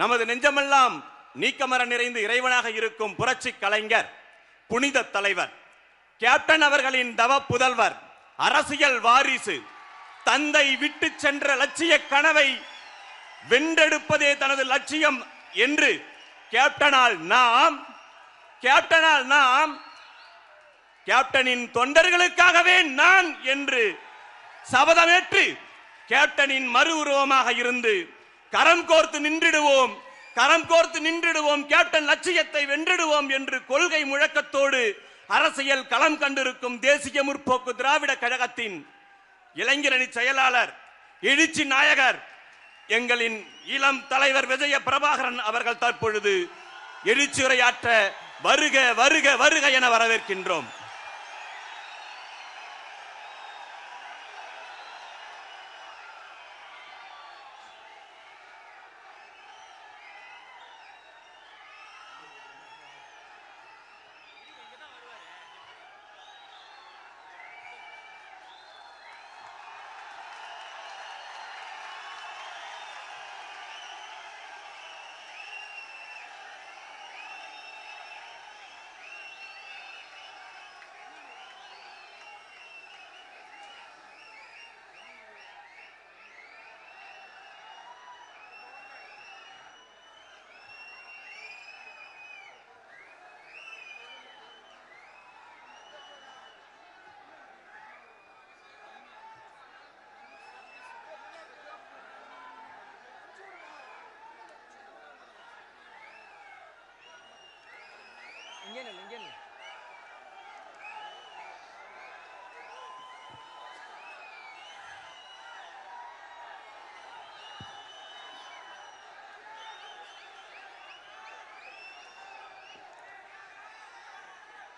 நமது நெஞ்சமெல்லாம் நீக்கமர நிறைந்து இறைவனாக இருக்கும் புரட்சி கலைஞர், புனித தலைவர், கேப்டன் அவர்களின் தவ புதல்வர், அரசியல் வாரிசு, தந்தை விட்டு சென்ற லட்சிய கனவை வென்றெடுப்பதே தனது லட்சியம் என்று கேப்டனால் நாம் கேப்டனின் தொண்டர்களுக்காகவே நான் என்று சபதமேற்று கேப்டனின் மறு உருவமாக இருந்து கரம் கோர்த்து நின்றிடுவோம், கேப்டன் லட்சியத்தை வென்றிடுவோம் என்று கொள்கை முழக்கத்தோடு அரசியல் களம் கண்டிருக்கும் தேசிய முற்போக்கு திராவிட கழகத்தின் இளைஞரணி செயலாளர், எழுச்சி நாயகர், எங்களின் இளம் தலைவர் விஜய பிரபாகரன் அவர்கள் தற்பொழுது எழுச்சியுரையாற்ற வருக வருக வருக என வரவேற்கின்றோம்.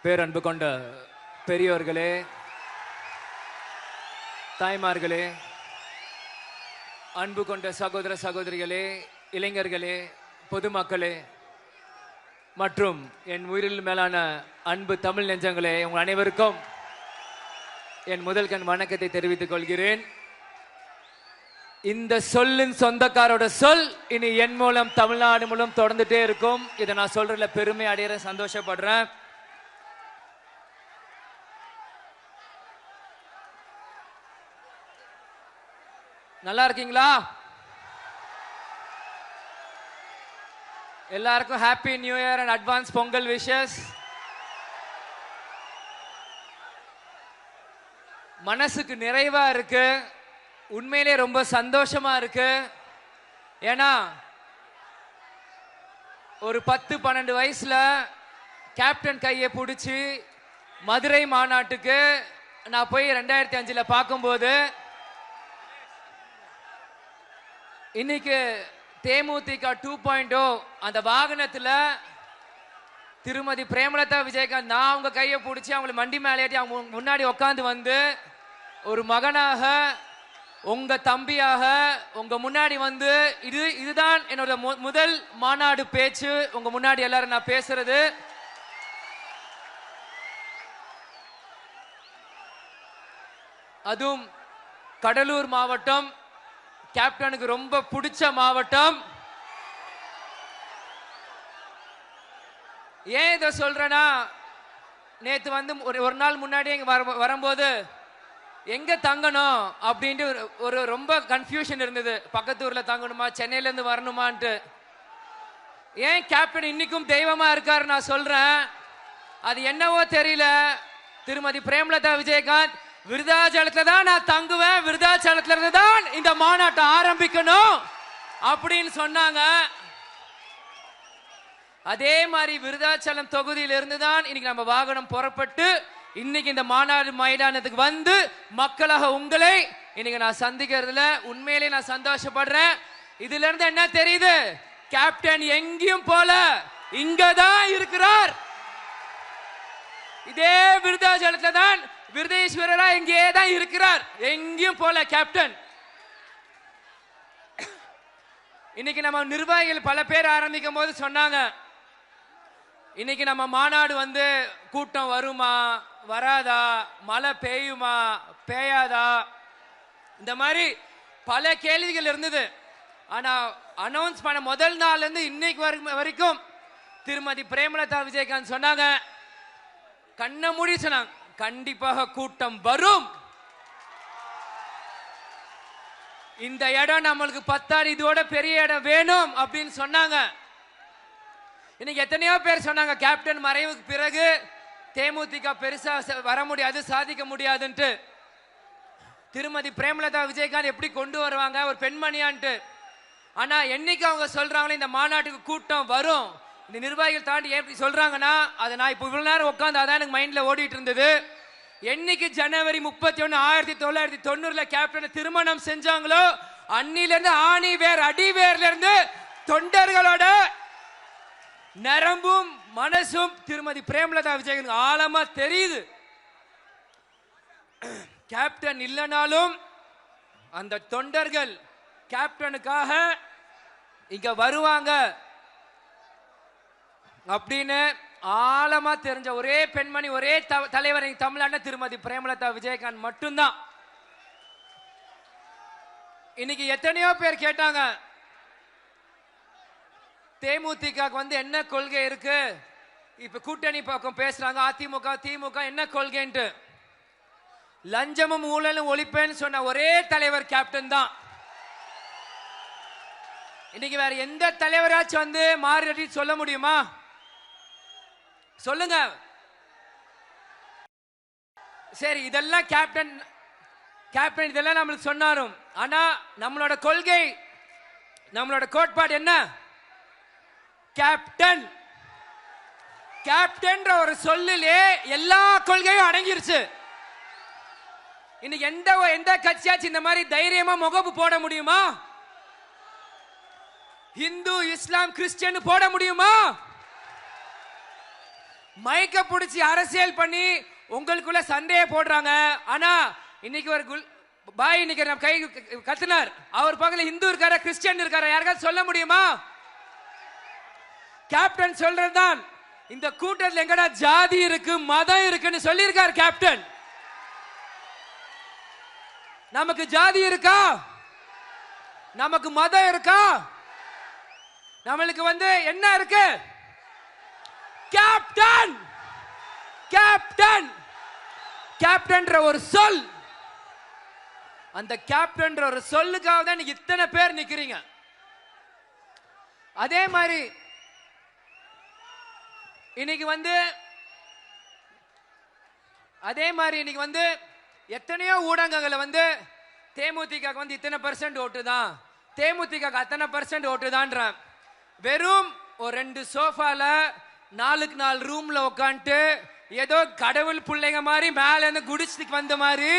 பேரன்பு கொண்ட பெரியோர்களே, தாய்மார்களே, அன்பு கொண்ட சகோதர சகோதரிகளே, இளைஞர்களே, பொதுமக்களே மற்றும் என் உயிரில் மேலான அன்பு தமிழ் நெஞ்சங்களே, உங்கள் அனைவருக்கும் என் முதல் கண் வணக்கத்தை தெரிவித்துக் கொள்கிறேன். இந்த சொல்லின் சொந்தக்காரோட சொல் இனி என் மூலம் தமிழ்நாடு மூலம் தொடர்ந்துட்டே இருக்கும். இதை நான் சொல்றதுல பெருமை அடையிற, சந்தோஷப்படுறேன். நல்லா இருக்கீங்களா? எல்லாருக்கும் happy new year and advance Pongal wishes. மனசுக்கு நிறைவா இருக்கு, உண்மையிலே ரொம்ப சந்தோஷமா இருக்கு. ஏன்னா ஒரு 10-12 வயசுல கேப்டன் கையை பிடிச்சி மதுரை மாநாட்டுக்கு நான் போய் 2005 பார்க்கும்போது, இன்னைக்கு தேமுதிக 2.0 அந்த வாகனத்துல திருமதி பிரேமலதா விஜயகாந்த் நான் அவங்க கையை பிடிச்சி அவங்களை மண்டி மேலேட்டி அவங்க முன்னாடி உட்காந்து வந்து ஒரு மகனாக, உங்க தம்பியாக உங்க முன்னாடி வந்து இதுதான் என்னோட முதல் மாநாடு பேச்சு. உங்க முன்னாடி எல்லாரும் நான் பேசுறது. அதுவும் கடலூர் மாவட்டம், கேப்டனுக்கு ரொம்ப பிடிச்ச மாவட்டம். ஏன் இதை சொல்றேன்னா, நேத்து வந்து ஒரு நாள் முன்னாடி வரும்போது எங்க தங்கணும் அப்படின்ட்டு ஒரு ரொம்ப கன்ஃபியூஷன் இருந்தது. பக்கத்து ஊர்ல தங்கணுமா, சென்னையில இருந்து வரணுமான்ட்டு. ஏன் கேப்டன் இன்னைக்கும் தெய்வமா இருக்காரு நான் சொல்றேன். அது என்னவோ தெரியல, திருமதி பிரேமலதா விஜயகாந்த் விருதாச்சலத்துல தான் நான் தங்குவேன், விருதாச்சலத்துல இருந்து தான் இந்த மாநாட்டை ஆரம்பிக்கணும் அப்படின்னு சொன்னாங்க. அதே மாதிரி விருதாச்சலம் தொகுதியில் இருந்து தான் இன்னைக்கு நம்ம வாகனம் புறப்பட்டு இன்னைக்கு இந்த மாநாடு மைதானத்துக்கு வந்து மக்களாக உங்களை இன்னைக்கு நான் சந்திக்கிறதுல உண்மையிலே நான் சந்தோஷப்படுறேன். இதுல இருந்து என்ன தெரியுது? கேப்டன் எங்கேயும் போல, இங்கதான் இருக்கிறார். இதே விருதாச்சலத்துல தான் விருதேஸ்வரரா இங்கே தான் இருக்கிறார், எங்கேயும் போல கேப்டன். இன்னைக்கு நம்ம நிர்வாகிகள் பல பேர் ஆரம்பிக்கும் போது சொன்னாங்க, இன்னைக்கு நம்ம மாநாடு வந்து கூட்டம் வருமா வராதா, மழை பெய்யுமா பெய்யாதா, இந்த மாதிரி பல கேள்விகள் இருந்தது. ஆனா அனௌன்ஸ் பண்ண முதல் நாள்ல இருந்து இன்னைக்கு வரைக்கும் திருமதி பிரேமலதா விஜயகாந்த் சொன்னாங்க, கண்ண மூடி சொன்னாங்க, கண்டிப்பாக கூட்டம் வரும், இந்த இடம் நம்மளுக்கு பத்தாது, இதோட பெரிய இடம் வேணும் அப்படின்னு சொன்னாங்க. இன்னைக்கு எத்தனையோ பேர் சொன்னாங்க கேப்டன் மறைவுக்கு பிறகு தேமுதிக பெருசா வர முடியாது, சாதிக்க முடியாதுன்ட்டு. திருமதி பிரேமலதா விஜயகாந்த் எப்படி கொண்டு வருவாங்க ஒரு பெண்மணியான்ட்டு. ஆனா என்னைக்கு அவங்க சொல்றாங்களே இந்த மாநாட்டுக்கு கூட்டம் வரும், இந்த நிர்வாகிகள் தாண்டி எப்படி சொல்றாங்கன்னா, அதை நான் இப்போ இவ்வளவு நேரம் உட்காந்து அதான் எனக்கு மைண்ட்ல ஓடிட்டு இருந்தது. என்னைக்கு ஜனவரி 31 1990 கேப்டன் திருமணம் செஞ்சாங்களோ அன்னில இருந்து ஆணி வேர் அடி வேர்ல இருந்து தொண்டர்களோட நரம்பும் மனசும் திருமதி பிரேமலதா விஜயகாந்த் ஆழமா தெரியுது. கேப்டன் இல்லைனாலும் அந்த தொண்டர்கள் கேப்டனுக்காக இங்க வருவாங்க அப்படின்னு ஆழமா தெரிஞ்ச ஒரே பெண்மணி, ஒரே தலைவர் தமிழ்நாடு திருமதி பிரேமலதா விஜயகாந்த் மட்டும்தான். இன்னைக்கு எத்தனையோ பேர் கேட்டாங்க தேமுதிக என்ன கொள்கை இருக்கு, இப்ப கூட்டணி பக்கம் பேசுறாங்க அதிமுக திமுக என்ன கொள்கைன்ட்டு. லஞ்சமும் ஊழலும் ஒழிப்பேன்னு சொன்ன ஒரே தலைவர் கேப்டன் தான். இன்னைக்கு வேற எந்த தலைவராச்சும் மாறி சொல்ல முடியுமா? சொல்லுங்க. சரி, இதெல்லாம் கேப்டன் இதெல்லாம் நம்மளுக்கு சொன்னாரும். ஆனா நம்மளோட கொள்கை, நம்மளோட கோட்பாடு என்ன? கேப்டன் கேப்டன் ஒரு சொல்லிலே எல்லா கொள்கையும் அடங்கிருச்சு. இன்னைக்கு எந்த கட்சியாச்சும் இந்த மாதிரி தைரியமா முகப்பு போட முடியுமா? இந்து இஸ்லாம் கிறிஸ்டியன் போட முடியுமா? மைக்க பிடிச்சி அரசியல் பண்ணி உங்களுக்குள்ள சண்டையை போடுறாங்க. ஆனா இன்னைக்கு ஒரு பாய் இன்னைக்கு கை கத்துனார், அவர் பக்கத்துல இந்து இருக்காரா கிறிஸ்டியன் இருக்காரா யாருக்காவது சொல்ல முடியுமா? கேப்டன் சொல்றதுதான், இந்த கூட்டத்தில் எங்கடா ஜாதி இருக்கு மதம் இருக்குன்னு சொல்லியிருக்கார் கேப்டன். நமக்கு ஜாதி இருக்கா? நமக்கு மதம் இருக்கா? நம்மளுக்கு என்ன இருக்கு? கேப்டன் கேப்டன் கேப்டன் ஒரு சொல். அந்த கேப்டன் ஒரு சொல்லுக்காக தான் இத்தனை பேர் நிக்கிறீங்க. அதே மாதிரி இன்னைக்கு எத்தனையோ ஊடகங்களை தேமுதிக இத்தனை % ஓட்டு தான், தேமுதிக அத்தனை % ஓட்டு தான். வெறும் ஒரு 2 சோஃபால 4 ரூம்ல உட்காந்துட்டு ஏதோ கடவுள் பிள்ளைங்க மாதிரி மேல இருந்து குடிச்சுக்கு வந்த மாதிரி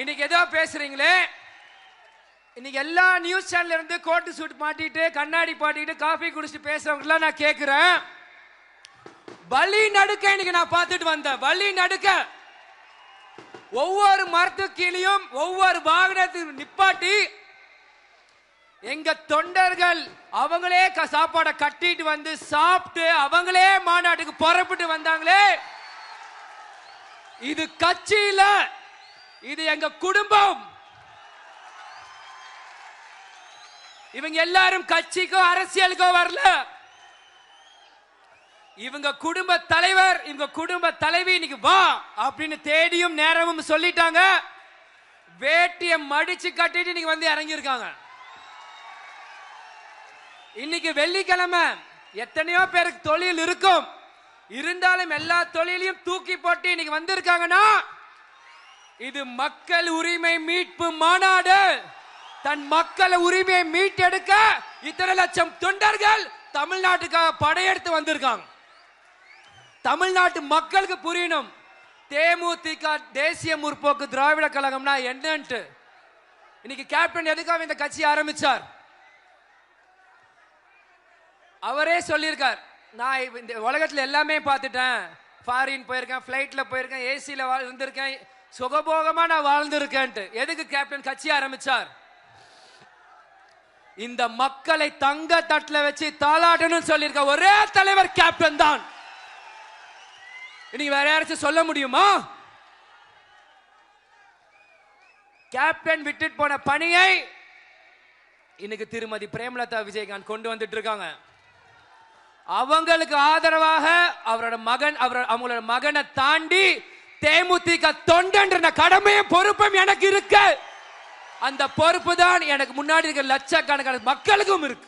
இன்னைக்கு ஏதோ பேசுறீங்களே. இன்னைக்கு எல்லா நியூஸ் சேனல்ல இருந்து கோட்டு சூட் மாட்டிட்டு கண்ணாடி பாட்டிட்டு காஃபி குடிச்சிட்டு பேசுறவங்க நான் கேட்கிறேன், வழி நடுக்க இன்னைக்கு நான் பார்த்துட்டு வந்தேன். வழி நடுக்க ஒவ்வொரு மரத்து கீழையும் ஒவ்வொரு வாகனத்தையும் நிப்பாட்டி எங்க தொண்டர்கள் அவங்களே சாப்பாடை கட்டிட்டு சாப்பிட்டு அவங்களே மாநாட்டுக்கு புறப்பட்டு வந்தாங்களே. இது கட்சி இல்ல, இது எங்க குடும்பம். இவங்க எல்லாரும் கட்சிக்கோ அரசியலுக்கோ வரல. இவங்க குடும்ப தலைவர், இவங்க குடும்ப தலைவி இன்னைக்கு வா அப்படின்னு தேடியும் நேரமும் சொல்லிட்டாங்க. வேட்டிய மடிச்சு கட்டிட்டு இன்னைக்கு இறங்கி இருக்காங்க. இன்னைக்கு வெள்ளிக்கிழமை எத்தனையோ பேருக்கு தொழில் இருக்கும், இருந்தாலும் எல்லா தொழிலையும் தூக்கி போட்டு இன்னைக்கு வந்திருக்காங்கன்னா இது மக்கள் உரிமை மீட்பு மாநாடு. தன் மக்கள் உரிமையை மீட்டெடுக்க இத்தனை லட்சம் தொண்டர்கள் தமிழ்நாட்டுக்காக படையெடுத்து வந்திருக்காங்க. தமிழ்நாட்டு மக்களுக்கு புரியணும் தேமுதிக தேசிய முற்போக்கு திராவிட கழகம்னா என்னன்ட்டு. இன்னைக்கு கேப்டன் எதுக்காக இந்த கட்சி ஆரம்பிச்சார்? அவரே சொல்லியிருக்கார், நான் இந்த உலகத்துல எல்லாமே பார்த்துட்டேன், ஃபாரின் போயிருக்கேன், ஃபிளைட்ல போயிருக்கேன், ஏசில வாழ்ந்திருக்கேன், சுகபோகமா நான் வாழ்ந்திருக்கேன்ட்டு. எதுக்கு கேப்டன் கட்சி ஆரம்பிச்சார்? இந்த மக்களை தங்க தட்டுல வச்சு தாளாட்டணும் சொல்லியிருக்க ஒரே தலைவர் கேப்டன் தான். இன்னைக்கு வேற யாராச்சும் சொல்ல முடியுமா? கேப்டன் விட்டுட்டு போன பணியை இன்னைக்கு திருமதி பிரேமலதா விஜயகாந்த் கொண்டு வந்துட்டு இருக்காங்க. அவங்களுக்கு ஆதரவாக அவங்களோட மகனை தாண்டி தேமுதிக தொண்டன்ற கடமையும் பொறுப்பும் எனக்கு இருக்கு. அந்த பொறுப்பு தான் எனக்கு முன்னாடி இருக்க லட்சக்கணக்கான மக்களுக்கும் இருக்கு.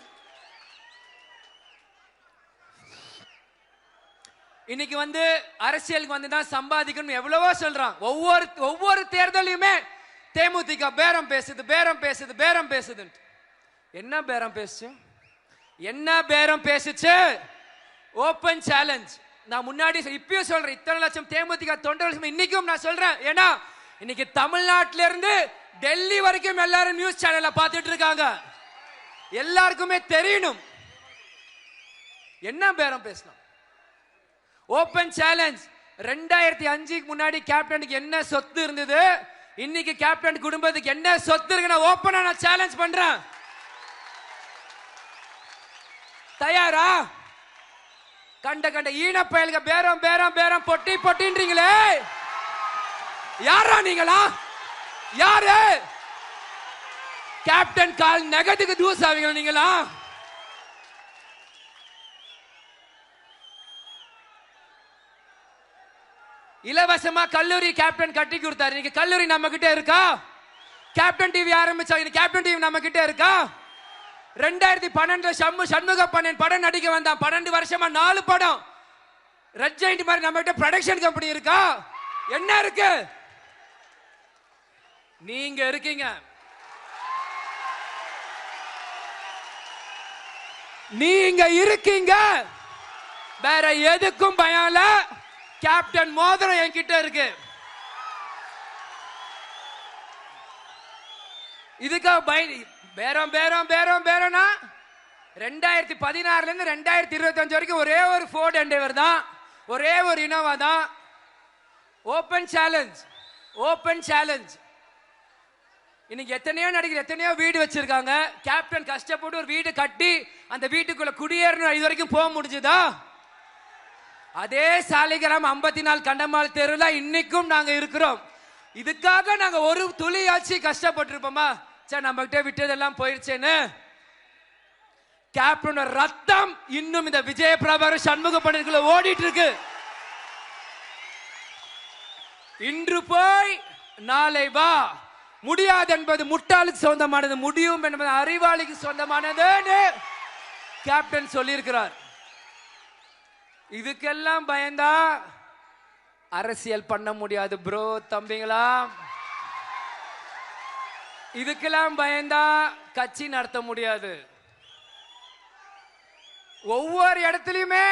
இன்னைக்கு அரசியலுக்கு தான் சம்பாதிக்கணும் எவ்வளவோ சொல்றான். ஒவ்வொரு தேர்தலையுமே தேமுதிக பேரம் பேசுது. என்ன பேரம் பேசுச்சு? Open challenge. நான் முன்னாடி இப்பயும் சொல்றேன், இத்தனை லட்சம் தேமுதிக தொண்டர்கள் இன்னைக்கும் நான் சொல்றேன். ஏன்னா இன்னைக்கு தமிழ்நாட்டில இருந்து டெல்லி வரைக்கும் எல்லாரும் நியூஸ் சேனல்ல பார்த்துட்டு இருக்காங்க. எல்லாருக்குமே தெரியணும் என்ன பேரம் பேசணும். Open challenge. 2005 முன்னாடி கேப்டனுக்கு என்ன சொத்து இருந்தது, இன்னைக்கு கேப்டன் குடும்பத்துக்கு என்ன சொத்து இருக்கு, நான் ஓபனா சேலஞ்ச் பண்றேன். தயாரா? கண்ட ஈன பயலுக பேரம் பொட்டின்றீங்களே, யாரா நீங்களா? யாரு கேப்டன் கால் நெகத்துக்கு தூஸ் ஆவீங்களா நீங்களா? இலவசமா கல்லூரி கேப்டன் கட்டி கொடுத்தாரு. இன்னைக்கு கல்லூரி நம்ம கிட்ட இருக்கா? கேப்டன் டிவி ஆரம்பிச்சாங்க, கேப்டன் டிவி நம்ம கிட்ட இருக்கா? 2012 சண்முக பண்ணன் படம் நடிக்க வந்தான். 12 வருஷமா 4 படம். ரெட் ஜெயிண்ட் மாதிரி நம்ம கிட்ட ப்ரொடக்ஷன் கம்பெனி இருக்கா? என்ன இருக்கு? நீங்க இருக்கீங்க. நீங்க இருக்கீங்க. வேற எதுக்கும் பயம் இல்ல. கேப்டன் மோதிரம் என்கிட்ட இருக்கு. இதுக்காக பேரம் 2016 இருந்து 2025 வரைக்கும் ஒரே ஒரு ஃபோர்ட் எண்டேவர் தான், ஒரே ஒரு இனோவா தான். Open challenge. இன்னைக்கு எத்தனையோ நடிகர் எத்தனையோ வீடு வச்சிருக்காங்க. கேப்டன் கஷ்டப்பட்டு ஒரு வீடு கட்டி அந்த வீட்டுக்குள்ள குடியேறணும், இது வரைக்கும் போக முடிஞ்சுதா? அதே சாலிகிராம் 54 கண்டமால் தெருல இன்னைக்கும் நாங்க இருக்கிறோம். இதுக்காக நாங்க ஒரு துளியாச்சு கஷ்டப்பட்டிருப்போமா? சரி, நம்ம கிட்ட விட்டதெல்லாம் போயிருச்சேன்னு. கேப்டனோட ரத்தம் இன்னும் இந்த விஜய பிரபாகர் சண்முக பண்ணைக்குள்ள ஓடிட்டு இருக்கு. இன்று போய் நாளை வா. முடியாது என்பது முட்டாளுக்கு சொந்தமானது, முடியும் என்பது அறிவாளிக்கு சொந்தமானது கேப்டன் சொல்லியிருக்கிறார். இதுக்கெல்லாம் பயந்தா அரசியல் பண்ண முடியாது ப்ரோ, தம்பிங்களா. இதுக்கெல்லாம் பயந்தா கட்சி நடத்த முடியாது. ஒவ்வொரு இடத்துலயுமே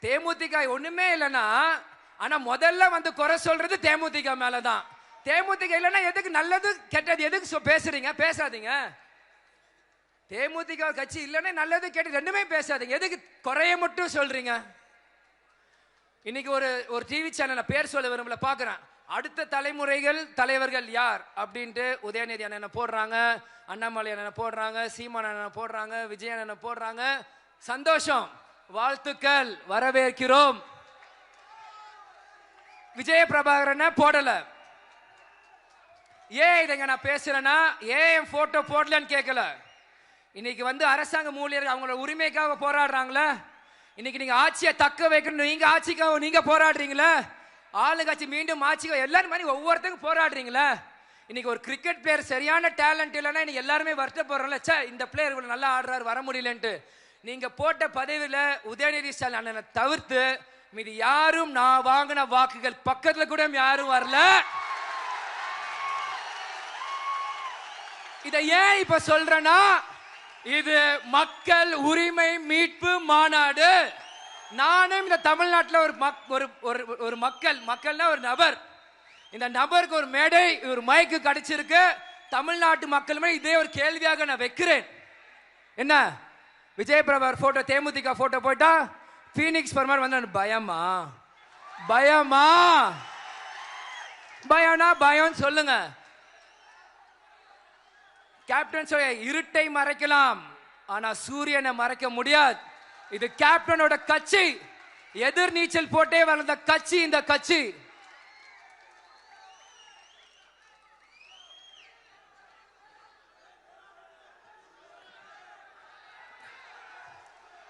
தேமுதிக ஒண்ணுமே இல்லைன்னா, ஆனா முதல்ல குறை சொல்றது தேமுதிக மேலதான். தேமுதிக இல்லைன்னா எதுக்கு நல்லது கெட்டது எதுக்கு பேசுறீங்க? பேசாதீங்க. தேமுதிக கட்சி இல்லைன்னா நல்லது கெட்டது ரெண்டுமே பேசாதீங்க. எதுக்கு குறைய மட்டும் சொல்றீங்க? இன்னைக்கு ஒரு டிவி சேனல்ல பேர் சொல்ல விரும்பல பாக்குறேன். அடுத்த தலைவர்கள் யார் அப்படின்ட்டு உதயநிதி அண்ணன் போடுறாங்க, அண்ணாமலை அண்ணன் போடுறாங்க, சீமான் அண்ணன் போடுறாங்க, விஜய் அண்ணன் போடுறாங்க. சந்தோஷம், வாழ்த்துக்கள், வரவேற்கிறோம். விஜய பிரபாகரன் போடல. ஏன் இதைங்க நான் பேசுறேன்னா, ஏன் போட்டோ போடலன்னு கேட்கல. இன்னைக்கு அரசாங்க ஊழியர்கள் அவங்களோட உரிமைக்காக போராடுறாங்களே. இன்னைக்கு நீங்க ஆட்சியை தக்க வைக்கணும், நீங்க ஆட்சிக்காக நீங்க போராடுறீங்களே. ஆளுங்கட்சி மீண்டும் ஆட்சிக்காக எல்லாரும் மாதிரி ஒவ்வொருத்தங்க போராடுறீங்களே. இன்னைக்கு ஒரு கிரிக்கெட் பிளேயர் சரியான டேலண்ட் இல்லைன்னா இன்னைக்கு எல்லாருமே வருத்தப்படுறோம்ல, சே இந்த பிளேயர் இவ்வளவு நல்லா ஆடுறாரு வர முடியலன்ட்டு. நீங்க போட்ட பதவியில உதயநிதி ஸ்டாலின் அண்ணனை தவிர்த்து மீது யாரும் நான் வாங்கின வாக்குகள் பக்கத்துல கூட யாரும் வரல. இதை ஏன் இப்ப சொல்றேன்னா, இது மக்கள் உரிமை மீட்பு மாநாடு. நானும் இந்த தமிழ்நாட்டில் ஒரு மக்கள்னா ஒரு நபர். இந்த நபருக்கு ஒரு மேடை, ஒரு மைக்கு கிடைச்சிருக்கு. தமிழ்நாட்டு மக்களுமே இதே ஒரு கேள்வியாக நான் வைக்கிறேன். என்ன விஜய பிரபாகர் போட்டோ, தேமுதிக போட்டோ போட்டா பீனிக்ஸ் பர்மான் பயமா? பயம்னா பயம் சொல்லுங்க. கேப்டன் சொல்ல இருட்டை மறைக்கலாம், ஆனா சூரியனை மறைக்க முடியாது. இது கேப்டனோட கட்சி, எதிர் நீச்சல் போட்டே வளர்ந்த கட்சி இந்த கட்சி.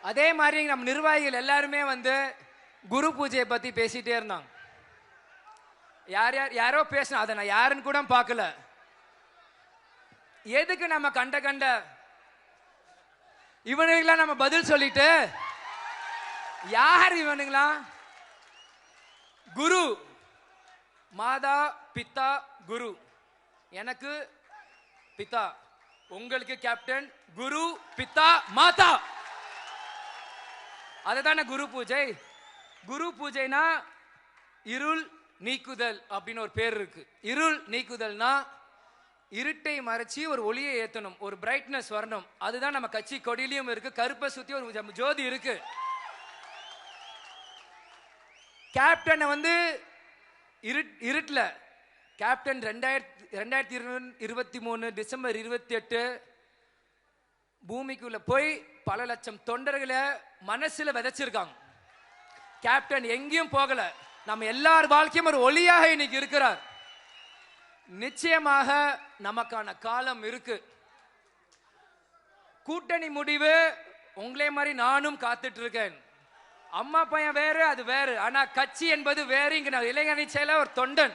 அதே மாதிரி நம்ம நிர்வாகிகள் எல்லாருமே வந்து குரு பூஜையை பத்தி பேசிட்டே இருந்தாங்க. யாரோ பேசணும், அதை நான் யாருன்னு கூட பார்க்கல. எதுக்கு நம்ம கண்ட இவனுங்களா நம்ம பதில் சொல்லிட்டு, யார் இவனுங்களா? குரு, மாதா பிதா குரு. எனக்கு பிதா, உங்களுக்கு கேப்டன், குரு பிதா மாதா. அதுதானே குரு பூஜை. குரு பூஜைனா இருள் நீக்குதல் அப்படின்னு ஒரு பேர் இருக்கு. இருள் நீக்குதல்னா இருட்டை மறைச்சி ஒரு ஒளியை ஏத்தணும், ஒரு பிரைட்னஸ் வரணும். அதுதான் நம்ம கட்சி கொடியிலையும் இருக்கு. கருப்பை சுத்தி ஒரு ஜோதி இருக்கு. கேப்டனை வந்து இருட்டுல கேப்டன் 2023 டிசம்பர் 28 பூமிக்குள்ள போய் பல லட்சம் தொண்டர்களை மனசுல விதைச்சிருக்காங்க. கேப்டன் எங்கேயும் போகல. நம்ம எல்லார் வாழ்க்கையும் ஒரு ஒளியாக இன்னைக்கு இருக்கிறார். நிச்சயமாக நமக்கான காலம் இருக்கு. கூட்டணி முடிவு உங்களே மாதிரி நானும் காத்துட்டு இருக்கேன். அம்மா பையன் வேறு, அது வேறு. ஆனா கட்சி என்பது வேறு. இங்க நான் இளைஞரணி செயல ஒரு தொண்டன்,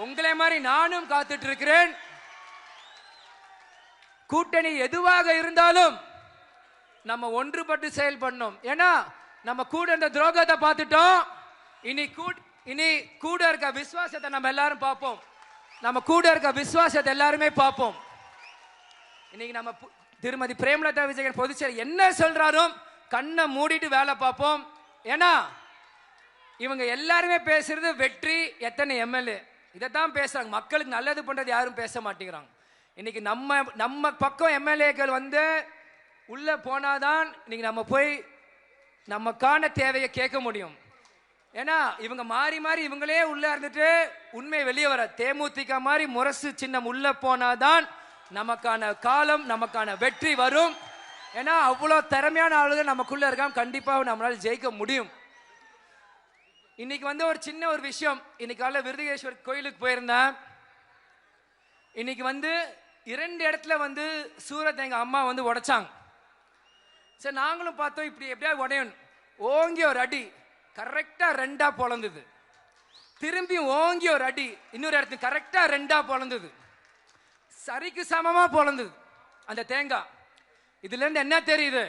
உங்களே மாதிரி நானும் காத்துட்டு இருக்கிறேன். கூட்டணி எதுவாக இருந்தாலும் நம்ம ஒன்றுபட்டு செயல்படணும். ஏன்னா நம்ம கூட இந்த துரோகத்தை பார்த்துட்டோம். இனி கூட இருக்க விசுவாசத்தை நம்ம எல்லாரும் பார்ப்போம். நம்ம கூட இருக்க விசுவாசத்தை எல்லாருமே பார்ப்போம். இன்னைக்கு நம்ம திருமதி பிரேமலதா விஜயகாந்த் பொதுச்செயலர் என்ன சொல்றாரோ கண்ணை மூடிட்டு வேலை பார்ப்போம். ஏன்னா இவங்க எல்லாருமே பேசுறது வெற்றி, எத்தனை எம்எல்ஏ, இதைத்தான் பேசுறாங்க. மக்களுக்கு நல்லது பண்றது யாரும் பேச மாட்டேங்கிறாங்க. இன்னைக்கு நம்ம பக்கம் எம்எல்ஏக்கள் வந்து உள்ள போனாதான் இன்னைக்கு நம்ம போய் நமக்கான தேவையை கேட்க முடியும். ஏன்னா இவங்க மாறி மாறி இவங்களே உள்ள இருந்துட்டு உண்மை வெளியே வர. தேமுதிக மாதிரி முரசு சின்னம் உள்ள போனாதான் நமக்கான காலம், நமக்கான வெற்றி வரும். ஏன்னா அவ்வளவு திறமையான ஆளுகள் நமக்குள்ள இருக்காம கண்டிப்பா நம்மளால ஜெயிக்க முடியும். இன்னைக்கு வந்து ஒரு சின்ன ஒரு விஷயம். இன்னைக்கு காலைல விருதுகேஸ்வர் கோயிலுக்கு போயிருந்தேன். இன்னைக்கு வந்து 2 இடத்துல வந்து சூரத் எங்க அம்மா வந்து உடைச்சாங்க. சரி, நாங்களும் பார்த்தோம் இப்படி எப்படியா உடையணும். ஓங்கி ஒரு அடி கரெக்டா 2ஆ பொளந்தது. திரும்பி ஓங்கி ஒரு அடி இன்னொரு இடத்துக்கு கரெக்டா 2ஆ பொளந்தது. சரிக்கு சமமா பொளந்தது அந்த தேங்காய். இதுல இருந்து என்ன தெரியுது?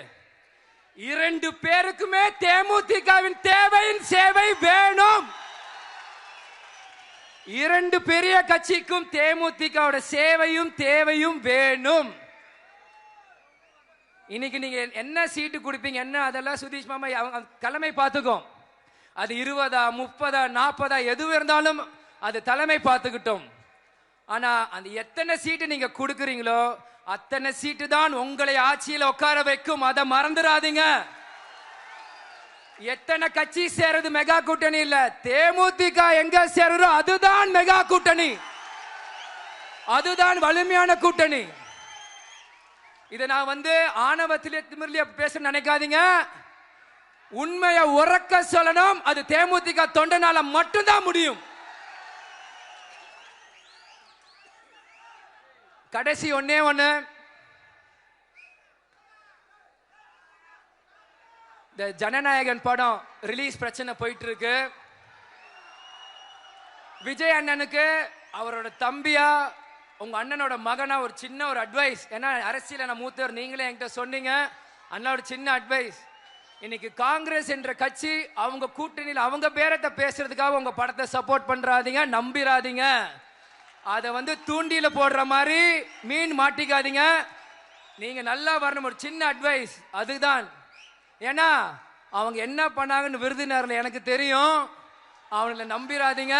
2 பேருக்குமே தேமுதிகவின் தேவையின் சேவை வேணும். 2 பெரிய கட்சிக்கும் தேமுதிகவோட சேவையும் தேவையும் வேணும். இன்னைக்கு நீங்க என்ன சீட்டு கொடுப்பீங்க என்ன அதெல்லாம் சுதீஷ் மாமா தலைமை பார்த்துக்கும். அது 20, 30, 40 எது இருந்தாலும் அது தலைமை பார்த்துக்கிட்டோம். ஆனா அந்த எத்தனை சீட்டு நீங்க கொடுக்குறீங்களோ அத்தனை சீட்டு தான் உங்களை ஆட்சியில் உட்கார வைக்கும். அதை மறந்துடாதீங்க. எத்தனை கட்சி சேருது மெகா கூட்டணி இல்ல. தேமுதிக எங்க சேருறோ அதுதான் மெகா கூட்டணி, அதுதான் வலிமையான கூட்டணி. இதை நான் வந்து ஆணவத்திலே திமிர்லியா பேச நினைக்காதீங்க. உண்மையை உறக்க சொல்லணும். அது தேமுதிக தொண்டனால மட்டும்தான் முடியும். கடைசி ஒண்ணே ஒண்ணு, இந்த ஜனநாயகன் படம் ரிலீஸ் பிரச்சனை போயிட்டு இருக்கு. விஜய் அண்ணனுக்கு அவரோட தம்பியா உங்க அண்ணனோட மகனா ஒரு சின்ன ஒரு அட்வைஸ். ஏன்னா அரசியல நான் மூத்தவர், நீங்களே என்கிட்ட சொன்னீங்க. அண்ணா ஒரு சின்ன அட்வைஸ். இன்னைக்கு காங்கிரஸ் என்ற கட்சி அவங்க கூட்டணியில் அவங்க பேரத்தை பேசுறதுக்காக உங்க படத்தை சப்போர்ட் பண்றாதீங்க, நம்பிராதீங்க. அதை வந்து தூண்டியில போடுற மாதிரி மீன் மாட்டிக்காதீங்க. நீங்க நல்லா வரணும். ஒரு சின்ன அட்வைஸ் அதுதான். ஏன்னா அவங்க என்ன பண்ணாங்கன்னு விருதுநகர்ல எனக்கு தெரியும். அவங்கள நம்பிராதீங்க.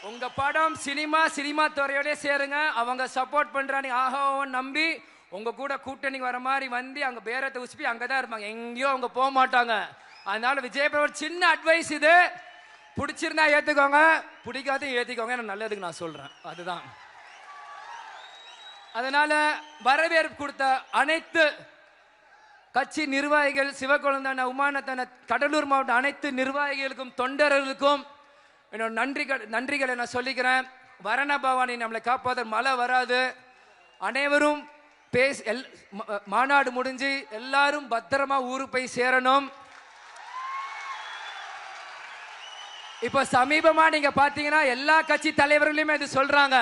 உங்க படம் சினிமா துறையோட சேருங்க. அவங்க சப்போர்ட் பண்றாங்க ஆஹாவும் நம்பி உங்க கூட கூட்டணி வர மாதிரி வந்து அவங்க பேரத்தை உசுப்பி அங்கதான் இருப்பாங்க, எங்கேயோ அவங்க போக மாட்டாங்க. அதனால விஜய் ஒரு சின்ன அட்வைஸ் இது. பிடிச்சிருந்தா ஏத்துக்கோங்க, பிடிக்காத ஏத்திக்கோங்க. நல்லதுக்கு நான் சொல்றேன். அதுதான். அதனால வரவேற்பு கொடுத்த அனைத்து கட்சி நிர்வாகிகள், சிவகுழந்தான, உமானத்தான, கடலூர் மாவட்ட அனைத்து நிர்வாகிகளுக்கும் தொண்டர்களுக்கும் என்னோட நன்றிகளை நான் சொல்லிக்கிறேன். வரண பவானி நம்மளை காப்பாத, மழை வராது. அனைவரும் மாநாடு முடிஞ்சு எல்லாரும் பத்திரமா ஊருக்கு போய் சேரணும். இப்ப சமீபமா நீங்க பாத்தீங்கன்னா எல்லா கட்சி தலைவர்களுமே இது சொல்றாங்க.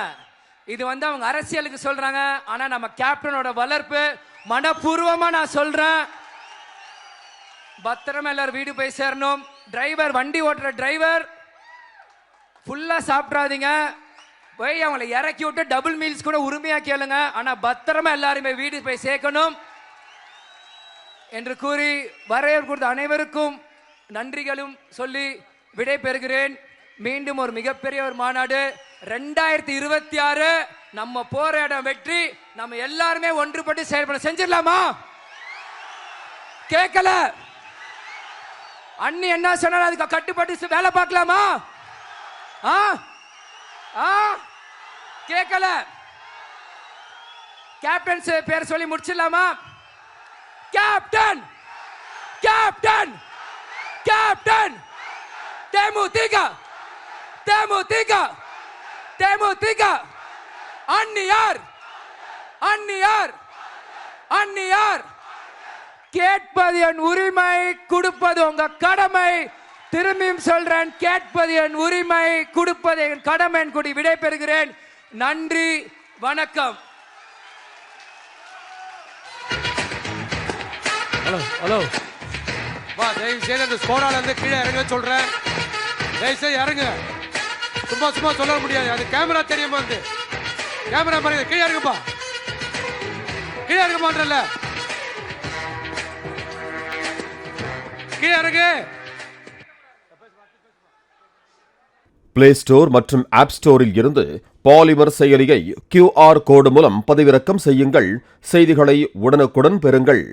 இது அவங்க அரசியலுக்கு சொல்றாங்க. ஆனா நம்ம கேப்டனோட வளர்ப்பு மனப்பூர்வமா நான் சொல்றேன். பத்திரமா எல்லாரும் வீடு போய் சேரணும். டிரைவர், வண்டி ஓட்டுற டிரைவர் ஃபுல்லா சாப்பிடாதீங்க. போய் அவங்களை இறக்கி விட்டு டபுள் மீல்ஸ் கூட உரிமையா கேளுங்க. ஆனா பத்திரமா எல்லாருமே வீடு போய் சேர்க்கணும் என்று கூறி வரவேற்பு கொடுத்த அனைவருக்கும் நன்றிகளும் சொல்லி விடை பெறுகிறேன். மீண்டும் ஒரு மிகப்பெரிய ஒரு மாநாடு 2026 நம்ம போற இடம் வெற்றி. நம்ம எல்லாருமே ஒன்றுபட்டு செயல்பட செஞ்சிடலாமா? கேட்கல அண்ணி என்ன சொன்னாலும் அதுக்கு கட்டுப்பட்டு வேலை பார்க்கலாமா? கேட்கல. கேப்டன் பேர் சொல்லி முடிச்சிடலாமா? Captain, captain, captain. DMDK, DMDK, DMDK. அந்நியார், அந்நியார், அந்நியார். கேட்பது என் உரிமை, கொடுப்பது உங்க கடமை. திரும்பியும் சொல்றேன், கேட்பது என் உரிமை, கொடுப்பது என் கடமை. கூடி விடை பெறுகிறேன். நன்றி, வணக்கம். ஹலோ ஹலோ வா, தயவு செய்து அந்த ஸ்கோடால இருந்து கீழே இறங்க சொல்றேன். தயவு செய்து இறங்க. சும்மா சும்மா சொல்ல முடியாது. அது கேமரா தெரியுமா? வந்து கேமரா பாருங்க. கீழே இறங்குப்பா, கீழே இறங்க மாட்டல, கீழே இறங்கு. பிளே ஸ்டோர் மற்றும் ஆப் ஸ்டோரில் இருந்து பாலிமர் செயலியை QR கோடு மூலம் பதிவிறக்கம் செய்யுங்கள். செய்திகளை உடனுக்குடன் பெறுங்கள்.